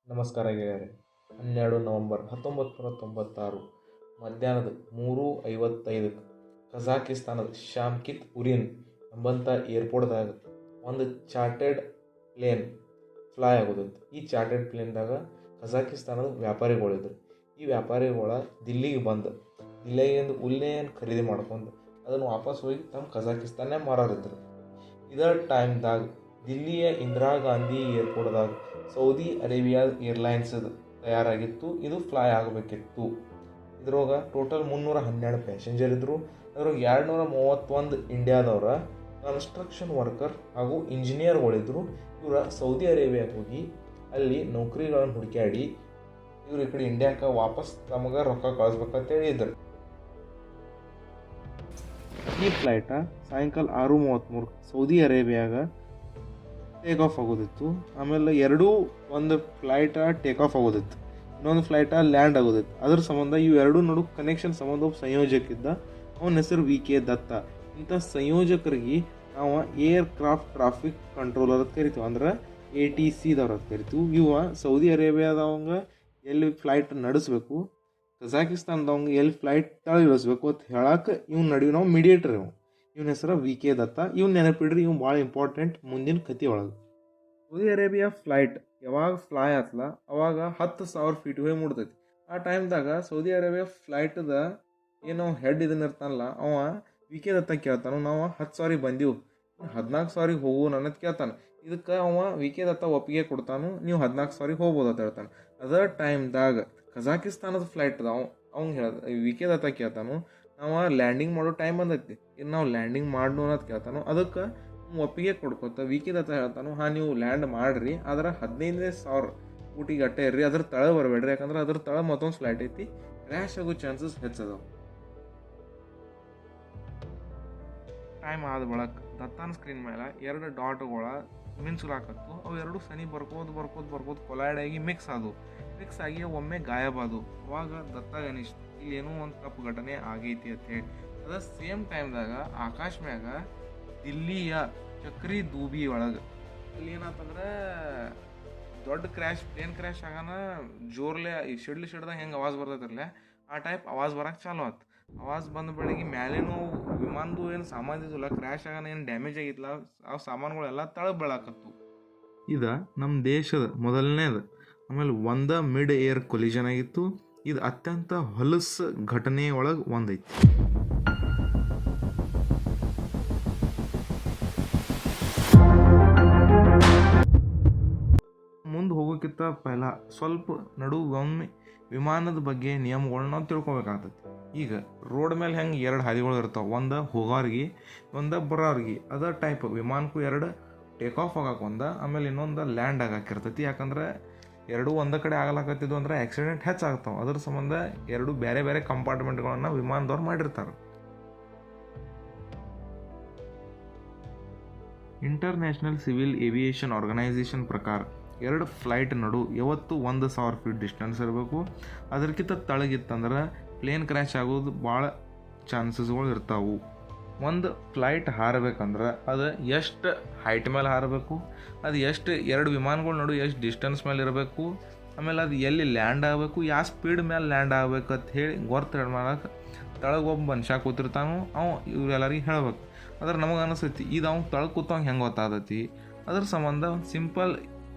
ನಮಸ್ಕಾರ ಗೆಳೆಯರೆ. 12 ನವೆಂಬರ್ 1996 ಮಧ್ಯಾಹ್ನದ 3:55 ಕಜಾಕಿಸ್ತಾನದ ಶಾಮ್ಕಿತ್ ಉರಿನ್ ಎಂಬಂಥ ಏರ್ಪೋರ್ಟ್ದಾಗ ಒಂದು ಚಾರ್ಟೆಡ್ ಪ್ಲೇನ್ ಫ್ಲೈ ಆಗೋದಿತ್ತು. ಈ ಚಾರ್ಟೆಡ್ ಪ್ಲೇನ್ದಾಗ ಕಜಾಕಿಸ್ತಾನದ ವ್ಯಾಪಾರಿಗಳಿದ್ರು. ಈ ವ್ಯಾಪಾರಿಗಳ ದಿಲ್ಲಿಗೆ ಬಂದು ದಿಲ್ಲಿಯಿಂದ ಉಲ್ಲೆಯನ್ನು ಖರೀದಿ ಮಾಡ್ಕೊಂಡು ಅದನ್ನು ವಾಪಸ್ ಹೋಗಿ ತಮ್ಮ ಕಜಾಕಿಸ್ತಾನ್ಯಾಗ ಮಾರೋರಿದ್ರು. ಇದರ ಟೈಮ್ದಾಗ ದಿಲ್ಲಿಯ ಇಂದಿರಾ ಗಾಂಧಿ ಏರ್ಪೋರ್ಟ್ದಾಗ ಸೌದಿ ಅರೇಬಿಯಾ ಏರ್ಲೈನ್ಸದು ತಯಾರಾಗಿತ್ತು. ಇದು ಫ್ಲೈ ಆಗಬೇಕಿತ್ತು. ಇದ್ರೊಳಗೆ ಟೋಟಲ್ 312 ಪ್ಯಾಸೆಂಜರ್ ಇದ್ದರು. ಅದ್ರೊಳಗೆ 231 ಇಂಡಿಯಾದವ್ರ ಕನ್ಸ್ಟ್ರಕ್ಷನ್ ವರ್ಕರ್ ಹಾಗೂ ಇಂಜಿನಿಯರ್ಗಳಿದ್ರು. ಇವರ ಸೌದಿ ಅರೇಬಿಯಾಗೆ ಹೋಗಿ ಅಲ್ಲಿ ನೌಕರಿಗಳನ್ನು ಹುಡುಕ್ಯಾಡಿ ಇವ್ರು ಈ ಕಡೆ ಇಂಡಿಯಾಕ್ಕೆ ವಾಪಸ್ ತಮಗೆ ರೊಕ್ಕ ಕಳಿಸ್ಬೇಕಂತೇಳಿ ಇದ್ರು. ಈ ಫ್ಲೈಟ ಸಾಯಂಕಾಲ 6:33 ಸೌದಿ ಅರೇಬಿಯಾಗ ಟೇಕ್ ಆಫ್ ಆಗೋದಿತ್ತು. ಆಮೇಲೆ ಒಂದು ಫ್ಲೈಟ ಟೇಕ್ ಆಫ್ ಆಗೋದಿತ್ತು, ಇನ್ನೊಂದು ಫ್ಲೈಟ ಲ್ಯಾಂಡ್ ಆಗೋದಿತ್ತು. ಅದ್ರ ಸಂಬಂಧ ಇವೆರಡೂ ನಡು ಕನೆಕ್ಷನ್ ಸಂಬಂಧ ಒಬ್ಬ ಸಂಯೋಜಕಿದ್ದ. ಅವನ ಹೆಸರು ವಿ.ಕೆ. ದತ್ತ. ಇಂಥ ಸಂಯೋಜಕರಿಗೆ ನಾವು ಏರ್ ಕ್ರಾಫ್ಟ್ ಟ್ರಾಫಿಕ್ ಕಂಟ್ರೋಲರ್ ಅಂತ ಕರಿತೀವಿ, ಅಂದ್ರೆ ATCದವ್ರು ಅಂತ ಕರಿತೀವಿ. ಇವ ಸೌದಿ ಅರೇಬಿಯಾದವಂಗ ಎಲ್ಲಿ ಫ್ಲೈಟ್ ನಡೆಸಬೇಕು, ಕಜಾಕಿಸ್ತಾನದವಂಗ ಎಲ್ಲಿ ಫ್ಲೈಟ್ ಇಳಿಸ್ಬೇಕು ಅಂತ ಹೇಳಕ್ಕೆ ಇವ್ನ ನಡುವೆ ನಾವು ಮೀಡಿಯೇಟರ್. ಇವನ ಹೆಸರು ವಿ.ಕೆ. ದತ್ತ. ಇವ್ನ ನೆನಪಿಡ್ರಿ, ಇವ್ನು ಭಾಳ ಇಂಪಾರ್ಟೆಂಟ್ ಮುಂದಿನ ಕತೆ ಒಳಗೆ. ಸೌದಿ ಅರೇಬಿಯಾ ಫ್ಲೈಟ್ ಯಾವಾಗ ಫ್ಲೈ ಆತ್ಲ ಅವಾಗ 10,000 ಫೀಟ್ ಹೋಗಿ ಮುಡ್ತೈತಿ. ಆ ಟೈಮ್ದಾಗ ಸೌದಿ ಅರೇಬಿಯಾ ಫ್ಲೈಟ್ದ ಏನೋ ಹೆಡ್ ಇದನ್ನ ಇರ್ತಾನಲ್ಲ, ಅವ ವಿ.ಕೆ. ದತ್ತ ಕೇಳ್ತಾನು, ನಾವು 10,000 ಬಂದೀವು, 14,000 ಹೋಗು ಅನ್ನೋದು ಕೇಳ್ತಾನೆ. ಇದಕ್ಕೆ ಅವ ವಿ.ಕೆ. ದತ್ತ ಒಪ್ಪಿಗೆ ಕೊಡ್ತಾನು, ನೀವು 14,000 ಹೋಗ್ಬೋದು ಅಂತ ಹೇಳ್ತಾನೆ. ಅದರ ಟೈಮ್ದಾಗ ಕಜಾಕಿಸ್ತಾನದ ಫ್ಲೈಟ್ದ ಅವ್ನು ವಿ.ಕೆ. ದತ್ತ ಕೇಳ್ತಾನು, ನಾವು ಲ್ಯಾಂಡಿಂಗ್ ಮಾಡೋ ಟೈಮ್ ಬಂದೈತಿ, ಇನ್ನು ನಾವು ಲ್ಯಾಂಡಿಂಗ್ ಮಾಡು ಅನ್ನೋದು ಕೇಳ್ತಾನು. ಅದಕ್ಕೆ ಒಪ್ಪಿಗೆ ಕೊಡ್ಕೊತ ವಿ.ಕೆ. ದತ್ತ ಹೇಳ್ತಾನು, ನೀವು ಲ್ಯಾಂಡ್ ಮಾಡಿರಿ, ಆದ್ರೆ 15,000 ಫೂಟಿಗೆ ಅಟ್ಟೆ ಇರ್ರಿ, ಅದ್ರ ತಳ ಬರಬೇಡ್ರಿ, ಯಾಕಂದ್ರೆ ಅದ್ರ ತಳ ಮತ್ತೊಂದು ಫ್ಲೈಟ್ ಐತಿ, ಕ್ರ್ಯಾಶ್ ಆಗೋ ಚಾನ್ಸಸ್ ಹೆಚ್ಚದವು. ಟೈಮ್ ಆದ ಬಳಕ ದತ್ತಾನ ಸ್ಕ್ರೀನ್ ಮೇಲೆ 2 ಡಾಟ್ಗಳ ಮಿಂಚುಲಾಕತ್ತು. ಅವು ಎರಡು ಸನಿ ಬರ್ಕೋದು ಕೊಲೈಡ್ ಆಗಿ ಮಿಕ್ಸ್ ಆಗಿ ಒಮ್ಮೆ ಗಾಯಬಾದವು. ಅವಾಗ ದತ್ತಾಗ ಅನಿಸ್ತು ಇಲ್ಲೇನೋ ಒಂದು ತಪ್ಪು ಘಟನೆ ಆಗೈತಿ ಅಂತ ಹೇಳಿ. ಅದ ಸೇಮ್ ಟೈಮ್ದಾಗ ಆಕಾಶ ಮ್ಯಾಗ ದಿಲ್ಲಿಯ ಚಕ್ರಿ ದೂಬಿ ಒಳಗೆ ಅಲ್ಲಿ ಏನಾತಂದ್ರೆ ದೊಡ್ಡ ಪ್ಲೇನ್ ಕ್ರ್ಯಾಶ್ ಆಗಾನ ಜೋರ್ಲೆ ಈ ಸಿಡ್ದಾಗ ಹೆಂಗೆ ಆವಾಜ್ ಬರ್ತೈತಿರಲ್ಲ, ಆ ಟೈಪ್ ಆವಾಜ್ ಬರಕ್ಕೆ ಚಾಲು ಆಯ್ತು. ಆವಾಜ್ ಬಂದ ಬೆಳಗ್ಗೆ ಮ್ಯಾಲೇನು ವಿಮಾನದು ಏನು ಸಾಮಾನು ಇದ್ದಿಲ್ಲ, ಕ್ರ್ಯಾಶ್ ಆಗಾನ ಏನು ಡ್ಯಾಮೇಜ್ ಆಗಿತ್ತಲ್ಲ, ಆ ಸಾಮಾನುಗಳೆಲ್ಲ ತಳಗ ಬೀಳಾಕತ್ತು. ಇದು ನಮ್ಮ ದೇಶದ ಮೊದಲನೇದು. ಆಮೇಲೆ ಮಿಡ್ ಏರ್ ಕೊಲಿಷನ್ ಆಗಿತ್ತು. ಇದು ಅತ್ಯಂತ ಹೊಲಸು ಘಟನೆ ಒಳಗೆ ಒಂದೈತಿ. ಮುಂದೆ ಹೋಗೋಕ್ಕಿಂತ ಪೈಲ ಸ್ವಲ್ಪ ಒಮ್ಮೆ ವಿಮಾನದ ಬಗ್ಗೆ ನಿಯಮಗಳನ್ನ ನಾವು ತಿಳ್ಕೊಬೇಕಾಗ್ತೈತಿ. ಈಗ ರೋಡ್ ಮೇಲೆ ಹೆಂಗೆ 2 ಹಾದಿಗಳು ಇರ್ತಾವೆ, ಒಂದು ಹೋಗೋರಿಗೆ ಒಂದು ಬರೋರಿಗೆ. ಅದ ಟೈಪ್ ವಿಮಾನಕ್ಕೂ 2 ಟೇಕ್ ಆಫ್ ಆಗಕ್ಕೆ ಆಮೇಲೆ ಇನ್ನೊಂದು ಲ್ಯಾಂಡ್ ಆಗಾಕಿರ್ತೈತಿ. ಯಾಕಂದ್ರೆ ಎರಡೂ ಒಂದೇ ಕಡೆ ಆಗಲಾಕತ್ತಿದ್ದು ಅಂದ್ರೆ ಆಕ್ಸಿಡೆಂಟ್ ಹೆಚ್ಚಾಗ್ತಾವೆ. ಅದ್ರ ಸಂಬಂಧ 2 ಬೇರೆ ಬೇರೆ ಕಂಪಾರ್ಟ್ಮೆಂಟ್ಗಳನ್ನು ವಿಮಾನದವ್ರು ಮಾಡಿರ್ತಾರೆ. ಇಂಟರ್ನ್ಯಾಷನಲ್ ಸಿವಿಲ್ ಏವಿಯೇಷನ್ ಆರ್ಗನೈಸೇಷನ್ ಪ್ರಕಾರ 2 ಫ್ಲೈಟ್ ನಡು ಯಾವತ್ತೂ 1,000 ಫೀಟ್ ಡಿಸ್ಟೆನ್ಸ್ ಇರಬೇಕು. ಅದಕ್ಕಿಂತ ತಳಗಿತ್ತಂದ್ರೆ ಪ್ಲೇನ್ ಕ್ರ್ಯಾಶ್ ಆಗೋದು ಭಾಳ ಚಾನ್ಸಸ್ಗಳು ಇರ್ತಾವೆ. ಒಂದು ಫ್ಲೈಟ್ ಹಾರಬೇಕಂದ್ರೆ ಅದು ಎಷ್ಟು ಹೈಟ್ ಮೇಲೆ ಹಾರಬೇಕು, ಅದು ಎಷ್ಟು 2 ವಿಮಾನಗಳ ನಡು ಎಷ್ಟು ಡಿಸ್ಟೆನ್ಸ್ ಮೇಲೆ ಇರಬೇಕು, ಆಮೇಲೆ ಅದು ಎಲ್ಲಿ ಲ್ಯಾಂಡ್ ಆಗಬೇಕು, ಯಾವ ಸ್ಪೀಡ್ ಮೇಲೆ ಲ್ಯಾಂಡ್ ಆಗಬೇಕು ಅಂತ ಹೇಳಿ ಗೊತ್ತು ಮಾಡಕ್ಕೆ ತಳಗೆ ಒಬ್ಬ ಮನುಷ್ಯ ಕೂತಿರ್ತಾನು. ಅವ ಇವರೆಲ್ಲರಿಗೆ ಹೇಳ್ಬೇಕು. ಅದ್ರ ನಮಗೆ ಅನಿಸ್ತೈತಿ ಇದು ಅವ್ನು ತಳಗೆ ಕೂತವಂಗೆ ಹೆಂಗೆ ಗೊತ್ತಾಗತಿ. ಅದ್ರ ಸಂಬಂಧ ಒಂದು ಸಿಂಪಲ್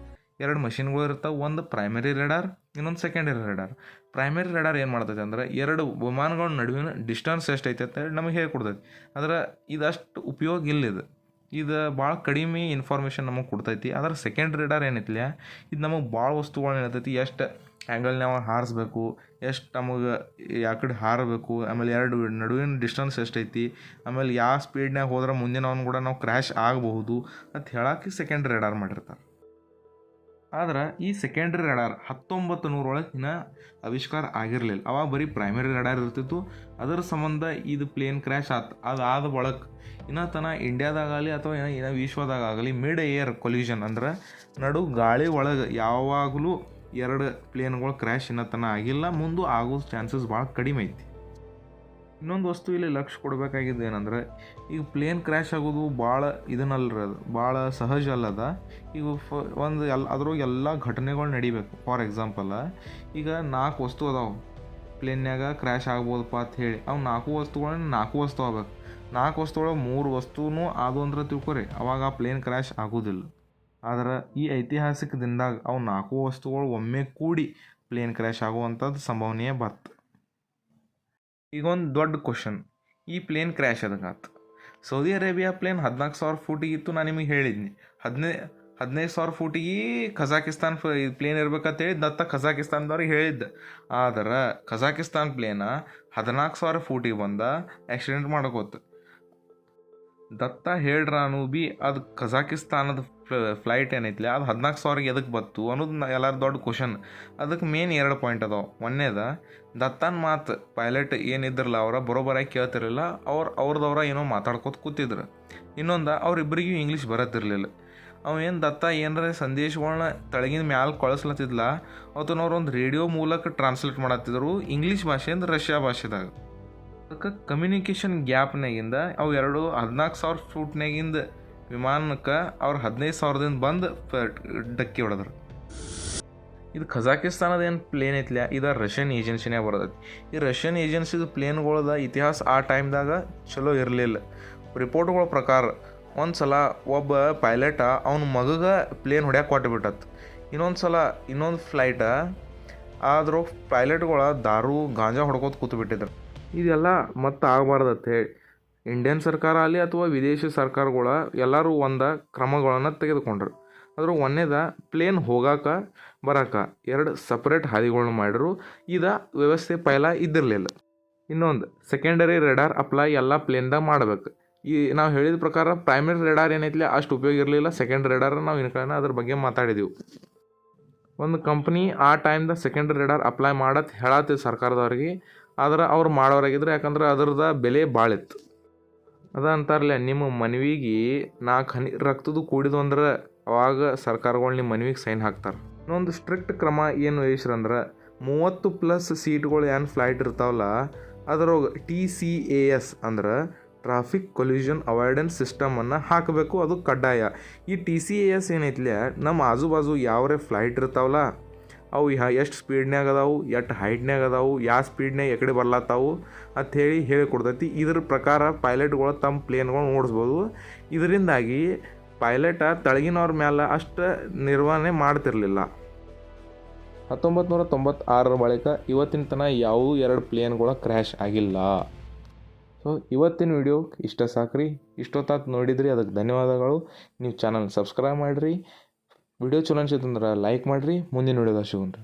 2 ಮಷಿನ್ಗಳು ಇರ್ತಾವೆ. ಒಂದು ಪ್ರೈಮರಿ ರೆಡಾರ್, ಇನ್ನೊಂದು ಸೆಕೆಂಡರಿ ರೆಡಾರ್. ಪ್ರೈಮರಿ ರೆಡಾರ್ ಏನು ಮಾಡ್ತೈತೆ ಅಂದ್ರೆ 2 ವಿಮಾನಗಳ ನಡುವಿನ ಡಿಸ್ಟೆನ್ಸ್ ಎಷ್ಟೈತೆ ಅಂತ ಹೇಳಿ ನಮಗೆ ಹೇಳ್ಕೊಡ್ತೈತಿ. ಆದ್ರೆ ಇದಷ್ಟು ಉಪಯೋಗ ಇಲ್ಲಿದೆ, ಇದು ಭಾಳ ಕಡಿಮೆ ಇನ್ಫಾರ್ಮೇಷನ್ ನಮಗೆ ಕೊಡ್ತೈತಿ. ಆದ್ರೆ ಸೆಕೆಂಡ್ರಿ ರೆಡಾರ್ ಏನೈತಿಲ್ಲ, ಇದು ನಮಗೆ ಭಾಳ ವಸ್ತುಗಳನ್ನ ಹೇಳ್ತೈತಿ. ಎಷ್ಟು ಆ್ಯಂಗಲ್ ನಾವು ಹಾರಿಸ್ಬೇಕು, ಎಷ್ಟು ನಮಗೆ ಯಾವ ಕಡೆ ಹಾರಬೇಕು, ಆಮೇಲೆ 2 ನಡುವಿನ ಡಿಸ್ಟೆನ್ಸ್ ಎಷ್ಟೈತಿ, ಆಮೇಲೆ ಯಾವ ಸ್ಪೀಡ್ನಾಗ ಹೋದ್ರೆ ಮುಂದಿನವನು ಕೂಡ ನಾವು ಕ್ರ್ಯಾಶ್ ಆಗಬಹುದು ಅಂತ ಹೇಳಕ್ಕೆ ಸೆಕೆಂಡ್ರಿ ರೆಡಾರ್ ಮಾಡಿರ್ತಾರೆ. ಆದ್ರೆ ಈ ಸೆಕೆಂಡ್ರಿ ರೆಡಾರ್ 1900 ಇನ್ನೂ ಆವಿಷ್ಕಾರ ಆಗಿರಲಿಲ್ಲ. ಅವಾಗ ಬರೀ ಪ್ರೈಮರಿ ರೆಡಾರ್ ಇರ್ತಿತ್ತು. ಅದರ ಸಂಬಂಧ ಇದು ಪ್ಲೇನ್ ಕ್ರ್ಯಾಶ್ ಅದಾದ ಬಳಕ ಇನ್ನೂ ಇಂಡಿಯಾದಾಗಲಿ ಅಥವಾ ಏನೋ ವಿಶ್ವದಾಗಲಿ ಮಿಡ್ ಏರ್ ಕೊಲಿಷನ್ ಅಂದ್ರೆ ನಡು ಗಾಳಿ ಒಳಗೆ ಯಾವಾಗಲೂ 2 ಪ್ಲೇನ್ಗಳು ಕ್ರ್ಯಾಶ್ ಇನ್ನೂ ಆಗಿಲ್ಲ. ಮುಂದೆ ಆಗೋ ಚಾನ್ಸಸ್ ಭಾಳ ಕಡಿಮೆ ಐತಿ. ಇನ್ನೊಂದು ವಸ್ತು ಇಲ್ಲಿ ಲಕ್ಷ್ಯ ಕೊಡಬೇಕಾಗಿದ್ದು ಏನಂದ್ರೆ, ಈಗ ಪ್ಲೇನ್ ಕ್ರ್ಯಾಶ್ ಆಗೋದು ಭಾಳ ಇದನ್ನಲ್ರಿ, ಅದು ಭಾಳ ಸಹಜ ಅಲ್ಲದ. ಈಗ ಒಂದು ಅದ್ರೊಳಗೆ ಎಲ್ಲ ಘಟನೆಗಳು ನಡಿಬೇಕು. ಫಾರ್ ಎಕ್ಸಾಂಪಲ್, ಈಗ 4 ವಸ್ತು ಅದಾವೆ ಪ್ಲೇನ್ಯಾಗ ಕ್ರ್ಯಾಶ್ ಆಗ್ಬೋದಪ್ಪ ಅಂತ ಹೇಳಿ, ಅವು 4 ವಸ್ತುಗಳನ್ನ 4 ವಸ್ತು ಆಗ್ಬೇಕು. 4 ವಸ್ತುಗಳು 3 ವಸ್ತುನೂ ಅದು ಅಂದ್ರೆ ತಿಳ್ಕೊರಿ, ಅವಾಗ ಆ ಪ್ಲೇನ್ ಕ್ರ್ಯಾಶ್ ಆಗೋದಿಲ್ಲ. ಆದ್ರೆ ಈ ಐತಿಹಾಸಿಕ ದಿನದಾಗ ಅವು 4 ವಸ್ತುಗಳು ಒಮ್ಮೆ ಕೂಡಿ ಪ್ಲೇನ್ ಕ್ರ್ಯಾಶ್ ಆಗುವಂಥದ್ದು ಸಂಭವನೀಯ ಬತ್ತು. ಈಗ ಒಂದು ದೊಡ್ಡ ಕ್ವಶನ್, ಈ ಪ್ಲೇನ್ ಕ್ರ್ಯಾಶ್ ಅದಕ್ಕಾತು. ಸೌದಿ ಅರೇಬಿಯಾ ಪ್ಲೇನ್ 14,000 ಫೂಟಿಗಿತ್ತು. ನಾನು ನಿಮಗೆ ಹೇಳಿದ್ನಿ 15,000 ಫೂಟಿಗೆ ಕಜಾಕಿಸ್ತಾನ್ ಪ್ಲೇನ್ ಇರ್ಬೇಕಂತೇಳಿ ದತ್ತ ಕಜಾಕಿಸ್ತಾನದವ್ರಿಗೆ ಹೇಳಿದ್ದೆ. ಆದ್ರೆ ಕಜಾಕಿಸ್ತಾನ್ ಪ್ಲೇನ 14,000 ಫೂಟಿಗೆ ಬಂದ ಆಕ್ಸಿಡೆಂಟ್ ಮಾಡ್ಕೋತು. ದತ್ತ ಹೇಳ್ರಾನು ಭೀ ಅದು ಕಜಾಕಿಸ್ತಾನದ ಫ್ಲೈಟ್ ಏನೈತಿಲ್ಲ ಅದು 14,000ಗೆ ಎದಕ್ಕೆ ಬತ್ತು ಅನ್ನೋದು ಎಲ್ಲರ ದೊಡ್ಡ ಕ್ವಶನ್. ಅದಕ್ಕೆ ಮೇನ್ 2 ಪಾಯಿಂಟ್ ಅದಾವೆ. ಒಂದೇದ, ದತ್ತನ ಮಾತು ಪೈಲಟ್ ಏನಿದ್ರಲ್ಲ ಅವರ ಬರೋಬರಾಗಿ ಕೇಳ್ತಿರಲಿಲ್ಲ, ಅವ್ರದವ್ರ ಏನೋ ಮಾತಾಡ್ಕೋತ ಕೂತಿದ್ರು. ಇನ್ನೊಂದು, ಅವ್ರಿಬ್ಬರಿಗೂ ಇಂಗ್ಲೀಷ್ ಬರತ್ತಿರಲಿಲ್ಲ. ಅವೇನು ದತ್ತ ಏನಾರ ಸಂದೇಶಗಳನ್ನ ತಳಗಿನ ಮ್ಯಾಲೆ ಕಳಿಸ್ಲತ್ತಿದ್ಲ, ಅವತ್ತನವ್ರು ಒಂದು ರೇಡಿಯೋ ಮೂಲಕ ಟ್ರಾನ್ಸ್ಲೇಟ್ ಮಾಡತ್ತಿದ್ರು ಇಂಗ್ಲೀಷ್ ಭಾಷೆಯಿಂದ ರಷ್ಯಾ ಭಾಷೆದಾಗ. ಅದಕ್ಕೆ ಕಮ್ಯುನಿಕೇಷನ್ ಗ್ಯಾಪ್ನಾಗಿಂದ ಅವು 14,000 ಫೂಟ್ನಾಗಿಂದ ವಿಮಾನಕ್ಕೆ ಅವ್ರು 15,000ದಿಂದ ಬಂದು ಡಕ್ಕಿ ಹೊಡೆದ್ರು. ಇದು ಕಜಾಕಿಸ್ತಾನದ ಏನು ಪ್ಲೇನ್ ಐತಿಲ್ಲ, ಇದು ರಷ್ಯನ್ ಏಜೆನ್ಸಿನೇ ಬರೋದೈತಿ. ಈ ರಷ್ಯನ್ ಏಜೆನ್ಸಿದು ಪ್ಲೇನ್ಗಳದ ಇತಿಹಾಸ ಆ ಟೈಮ್ದಾಗ ಚಲೋ ಇರಲಿಲ್ಲ. ರಿಪೋರ್ಟ್ಗಳ ಪ್ರಕಾರ ಒಂದು ಸಲ ಒಬ್ಬ ಪೈಲಟ ಅವನ ಮಗಗೆ ಪ್ಲೇನ್ ಹೊಡ್ಯಾಕೆ ಕೊಟ್ಟುಬಿಟ್ಟತ್ತು. ಇನ್ನೊಂದು ಫ್ಲೈಟ ಆದರೂ ಪೈಲಟ್ಗಳ ದಾರು ಗಾಂಜಾ ಹೊಡ್ಕೋತ ಕೂತ್ಬಿಟ್ಟಿದ್ರು. ಇದೆಲ್ಲ ಮತ್ತೆ ಆಗಬಾರ್ದತ್ತ ಹೇಳಿ ಇಂಡಿಯನ್ ಸರ್ಕಾರ ಆಗಲಿ ಅಥವಾ ವಿದೇಶಿ ಸರ್ಕಾರಗಳ ಎಲ್ಲರೂ ಒಂದು ಕ್ರಮಗಳನ್ನು ತೆಗೆದುಕೊಂಡ್ರು. ಅದ್ರ ಒಂದೇದ, ಪ್ಲೇನ್ ಹೋಗಾಕ ಬರಾಕ 2 ಸಪ್ರೇಟ್ ಹಾದಿಗಳನ್ನ ಮಾಡಿದ್ರು. ಇದು ವ್ಯವಸ್ಥೆ ಪೈಲ ಇದ್ದಿರಲಿಲ್ಲ. ಇನ್ನೊಂದು, ಸೆಕೆಂಡರಿ ರೆಡಾರ್ ಅಪ್ಲೈ ಎಲ್ಲ ಪ್ಲೇನ್ದಾಗ ಮಾಡಬೇಕು. ಈ ನಾವು ಹೇಳಿದ ಪ್ರಕಾರ ಪ್ರೈಮರಿ ರೆಡಾರ್ ಏನೈತಿಲ್ಲ ಅಷ್ಟು ಉಪಯೋಗ ಇರಲಿಲ್ಲ. ಸೆಕೆಂಡ್ರಿ ರೆಡಾರ್ ನಾವು ಇನ್ಕನ ಅದ್ರ ಬಗ್ಗೆ ಮಾತಾಡಿದೆವು. ಒಂದು ಕಂಪ್ನಿ ಆ ಟೈಮ್ದಾಗ ಸೆಕೆಂಡ್ರಿ ರೆಡಾರ್ ಅಪ್ಲೈ ಮಾಡತ್ತೆ ಹೇಳತ್ತಿದ್ದು ಸರ್ಕಾರದವ್ರಿಗೆ, ಆದ್ರೆ ಅವ್ರು ಮಾಡೋರಾಗಿದ್ರು. ಯಾಕಂದ್ರೆ ಅದ್ರದ್ದು ಬೆಲೆ ಭಾಳ ಇತ್ತು. ಅದ ಅಂತಾರಲ್ಲ, ನಿಮ್ಮ ಮನವಿಗೆ 4 ಹನಿ ರಕ್ತದ್ದು ಕೂಡಿದು ಅಂದ್ರೆ ಅವಾಗ ಸರ್ಕಾರಗಳು ನಿಮ್ಮ ಮನವಿಗೆ ಸೈನ್ ಹಾಕ್ತಾರೆ. ಇನ್ನೊಂದು ಸ್ಟ್ರಿಕ್ಟ್ ಕ್ರಮ ಏನು ವಹಿಸ್ರಂದ್ರೆ, 30+ ಸೀಟ್ಗಳು ಏನು ಫ್ಲೈಟ್ ಇರ್ತಾವಲ್ಲ ಅದ್ರೊಳಗೆ TCAS ಅಂದ್ರೆ ಟ್ರಾಫಿಕ್ ಕೊಲ್ಯೂಷನ್ ಅವಾಯ್ಡೆನ್ಸ್ ಸಿಸ್ಟಮನ್ನು ಹಾಕಬೇಕು. ಅದು ಕಡ್ಡಾಯ. ಈ TCAS ಏನೈತಿಲ್ಲ, ನಮ್ಮ ಆಜು ಬಾಜು ಯಾವ್ರೆ ಫ್ಲೈಟ್ ಇರ್ತಾವಲ್ಲ ಅವು ಎಷ್ಟು ಸ್ಪೀಡ್ನ್ಯಾಗ ಅದಾವು, ಎಷ್ಟು ಹೈಟ್ನ್ಯಾಗ ಅದಾವು, ಯಾವ ಸ್ಪೀಡ್ನ್ಯಾಗ ಎಕಡೆ ಬರ್ಲತ್ತಾವು ಅಂಥೇಳಿ ಹೇಳಿಕೊಡ್ತೈತಿ. ಇದ್ರ ಪ್ರಕಾರ ಪೈಲಟ್ಗಳು ತಮ್ಮ ಪ್ಲೇನ್ಗಳು ಓಡಿಸ್ಬೋದು. ಇದರಿಂದಾಗಿ ಪೈಲಟ ತಳಗಿನವ್ರ ಮೇಲೆ ಅಷ್ಟು ನಿರ್ವಹಣೆ ಮಾಡ್ತಿರಲಿಲ್ಲ. 1996 ಬಳಿಕ ಇವತ್ತಿನ ತನಕ ಯಾವುದೂ 2 ಪ್ಲೇನ್ಗಳ ಕ್ರ್ಯಾಶ್ ಆಗಿಲ್ಲ. ಸೊ ಇವತ್ತಿನ ವಿಡಿಯೋ ಇಷ್ಟ ಸಾಕ್ರಿ. ಇಷ್ಟೊತ್ತಾತು ನೋಡಿದ್ರಿ, ಅದಕ್ಕೆ ಧನ್ಯವಾದಗಳು. ನೀವು ಚಾನಲ್ ಸಬ್ಸ್ಕ್ರೈಬ್ ಮಾಡಿರಿ. ವಿಡಿಯೋ ಚಲೋ ಅನ್ಸಿತ್ತಂದ್ರೆ ಲೈಕ್ ಮಾಡಿರಿ. ಮುಂದಿನ ವಿಡಿಯೋದಾಗ ಸಿಗೋಣ.